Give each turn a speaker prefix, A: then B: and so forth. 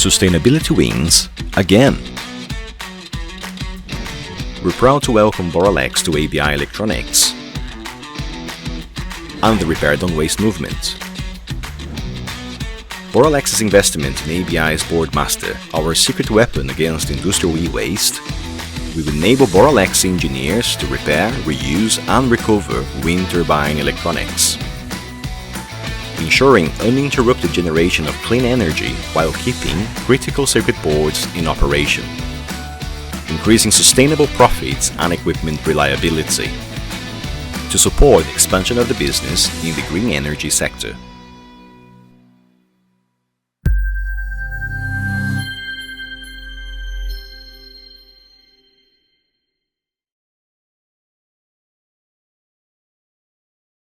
A: Sustainability wins again. We're proud to welcome Boralex to ABI Electronics and the Repair Don't Waste movement. Boralex's investment in ABI's Boardmaster, our secret weapon against industrial e-waste, will enable Boralex engineers to repair, reuse and recover wind turbine electronics, ensuring uninterrupted generation of clean energy while keeping critical circuit boards in operation, increasing sustainable profits and equipment reliability, to support expansion of the business in the green energy sector.